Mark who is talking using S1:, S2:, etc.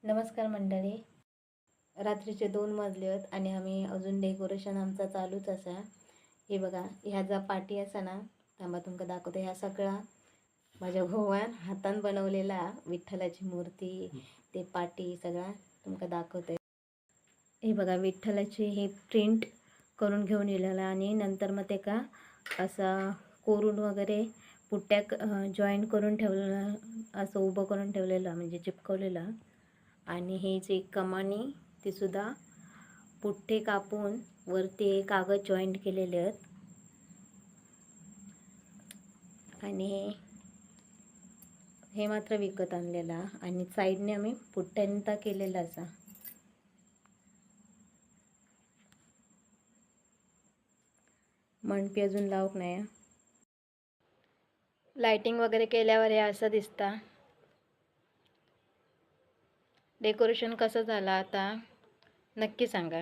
S1: नमस्कार मंडळी. रात्रीचे 2 वाजले आहेत आणि आम्ही अजून डेकोरेशन आमचा चालूच असा. हे बघा, ह्या ज्या पाटी असा ना, थांबा तुमका दाखवते. ह्या सगळा माझ्या भावान हातान बनवलेला विठ्ठलाची मूर्ती, ते पाटी सगळा तुमका दाखवते. हे बघा, विठ्ठलाची हे प्रिंट करून घेऊन येलेला आणि नंतर मग ते का असा कोरून वगैरे पुट्ट्या जॉईंट करून ठेवलेलं, असं उभं करून ठेवलेलं म्हणजे चिपकवलेलं. आणि हे जे कमानी ते सुद्धा पुठ्ठे कापून वरती कागद जॉईंट केलेले आहेत. आणि हे मात्र विकत आणलेला आणि साईडने आम्ही पुट्ट्यांता केलेला असा. मणपी अजून लावक नाही. लाइटिंग वगैरे केल्यावर हे असं दिसतं. डेकोरेशन कसं झालं आता नक्की सांगा.